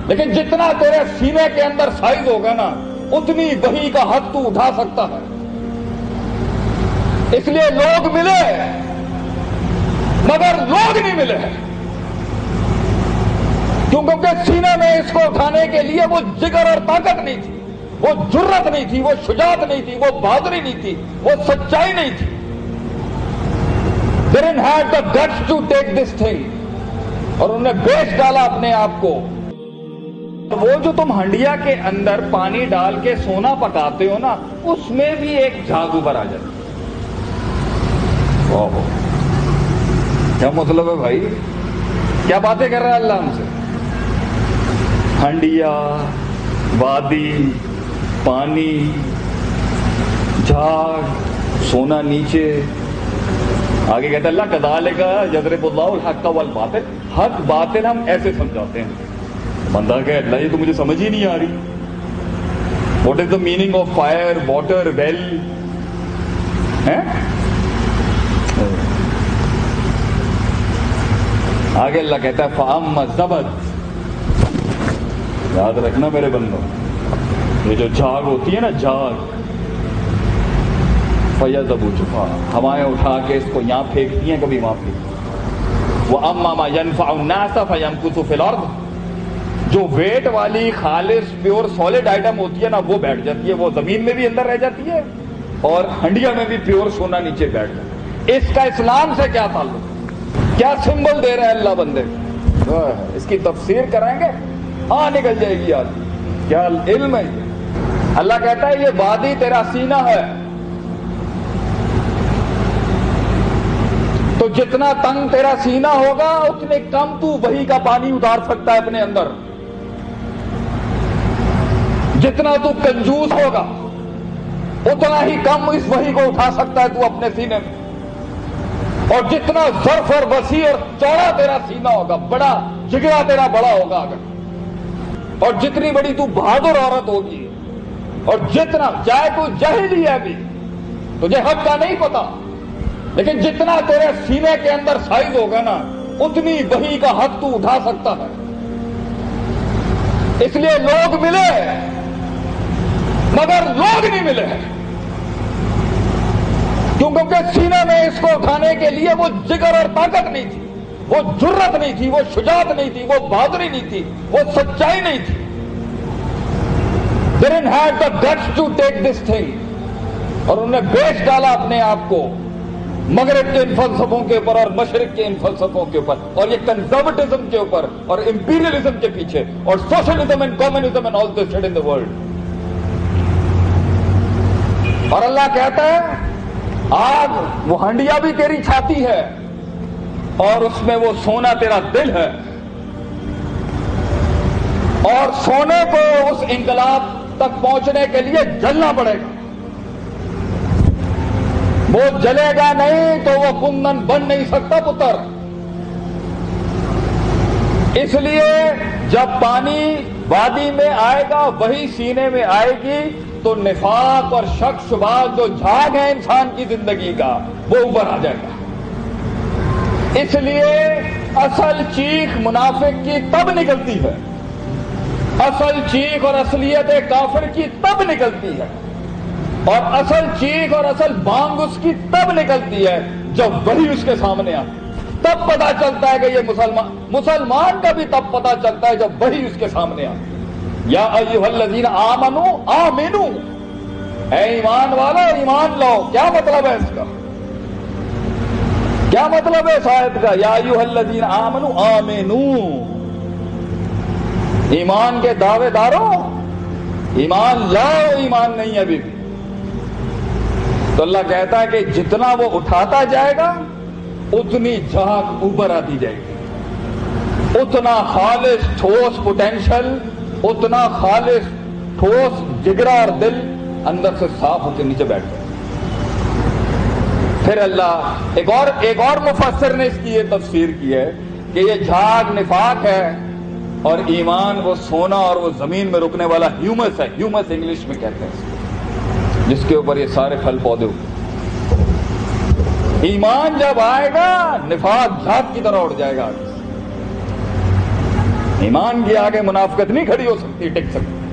لیکن جتنا تیرے سینے کے اندر سائز ہوگا نا اتنی وحی کا حق تو اٹھا سکتا ہے. اس لیے لوگ ملے مگر لوگ نہیں ملے کیونکہ سینے میں اس کو اٹھانے کے لیے وہ جگر اور طاقت نہیں تھی, وہ جرت نہیں تھی, وہ شجاعت نہیں تھی, وہ بہادری نہیں تھی, وہ سچائی نہیں تھی. They didn't have the guts to take this thing. اور انہوں نے بیچ ڈالا اپنے آپ کو. وہ جو تم ہنڈیا کے اندر پانی ڈال کے سونا پکاتے ہو نا اس میں بھی ایک جھاگ اوپر آ جاتی. کیا مطلب ہے بھائی؟ کیا باتیں کر رہا ہے اللہ ہم سے؟ ہنڈیا, وادی, پانی, جھاگ, سونا نیچے. آگے کہتا ہے اللہ کذالک یضرب اللہ الحق والباطل. حق باطل ہم ایسے سمجھاتے ہیں. بندہ کہ اللہ یہ تو مجھے سمجھ ہی نہیں آ رہی. What is the meaning of fire, water, well? آگے اللہ کہتا ہے فَأَمَّا الزَّبَدُ. یاد رکھنا میرے بندوں, یہ جو جھاگ ہوتی ہے نا جھاگ, فَيَذْهَبُ جُفَاءً, ہوائیں اٹھا کے اس کو یہاں پھینکتی ہیں کبھی وہاں پھینکتی. وَأَمَّا مَا يَنْفَعُ النَّاسَ فَيَمْكُثُ فِي الْأَرْضِ. جو ویٹ والی خالص پیور سالڈ آئٹم ہوتی ہے نا وہ بیٹھ جاتی ہے, وہ زمین میں بھی اندر رہ جاتی ہے اور ہنڈیا میں بھی پیور سونا نیچے بیٹھ جاتا ہے. اس کا اسلام سے کیا تعلق؟ کیا سمبل دے رہا ہے اللہ بندے؟ اس کی تفسیر کریں گے ہاں نکل جائے گی آج. کیا علم ہے؟ اللہ کہتا ہے یہ وادی تیرا سینہ ہے, تو جتنا تنگ تیرا سینہ ہوگا اتنے کم تو وحی کا پانی اتار سکتا ہے اپنے اندر. جتنا تو کنجوس ہوگا اتنا ہی کم اس وحی کو اٹھا سکتا ہے تو اپنے سینے میں. اور جتنا ظرف اور وسیع اور چوڑا تیرا سینہ ہوگا, بڑا جگرا تیرا بڑا ہوگا اگر, اور جتنی بڑی تو بہادر عورت ہوگی, اور جتنا چاہے تو جاہل ہی ہے بھی, تجھے حق کا نہیں پتا, لیکن جتنا تیرے سینے کے اندر سائز ہوگا نا اتنی وحی کا حق تو اٹھا سکتا ہے. اس لیے لوگ ملے مگر لوگ نہیں ملے کیونکہ سینے میں اس کو اٹھانے کے لیے وہ جگر اور طاقت نہیں تھی, وہ جرت نہیں تھی, وہ شجاعت نہیں تھی, وہ بہادری نہیں تھی, وہ سچائی نہیں تھی. They didn't have the guts to take this thing. اور انہوں نے بیچ ڈالا اپنے آپ کو مغرب کے ان فلسفوں کے اوپر اور مشرق کے ان فلسفوں کے اوپر, اور یہ کنزرویٹزم کے اوپر اور امپیریلزم کے پیچھے, اور socialism and communism and all this shit in the world. اور اللہ کہتا ہے آگ وہ ہنڈیا بھی تیری چھاتی ہے اور اس میں وہ سونا تیرا دل ہے, اور سونے کو اس انقلاب تک پہنچنے کے لیے جلنا پڑے گا. وہ جلے گا نہیں تو وہ کندن بن نہیں سکتا پتر. اس لیے جب پانی وادی میں آئے گا وہی سینے میں آئے گی تو نفاق اور شک شبہات جو جھاگ ہے انسان کی زندگی کا وہ اوپر آ جائے گا. اس لیے اصل چیخ منافق کی تب نکلتی ہے, اصل چیخ اور اصلیت کافر کی تب نکلتی ہے, اور اصل چیخ اور اصل بانگ اس کی تب نکلتی ہے جب وہی اس کے سامنے آتی. تب پتا چلتا ہے کہ یہ مسلمان کا بھی تب پتا چلتا ہے جب وہی اس کے سامنے آتی. یا ایھا الذین آمنوا آمنوا, اے ایمان والا ایمان لاؤ. کیا مطلب ہے اس کا؟ کیا مطلب ہے اس آیت کا؟ یا ایھا الذین آمنوا آمنوا, ایمان کے دعوے داروں ایمان لاؤ. ایمان نہیں ہے ابھی بھی. تو اللہ کہتا ہے کہ جتنا وہ اٹھاتا جائے گا اتنی جھاگ اوپر آتی جائے گی, اتنا خالص ٹھوس پوٹینشل, اتنا خالص ٹھوس جگرا اور دل اندر سے صاف ہو کے نیچے بیٹھ گئے. پھر اللہ ایک اور مفسر نے اس کی یہ تفسیر کی ہے کہ یہ جھاگ نفاق ہے اور ایمان وہ سونا اور وہ زمین میں رکنے والا ہیومس ہے. ہیومس انگلش میں کہتے ہیں جس کے اوپر یہ سارے پھل پودے ہوتے. ایمان جب آئے گا نفاق جھاگ کی طرح اڑ جائے گا. ایمان کے آگے منافقت نہیں کھڑی ہو سکتی، ٹک سکتی۔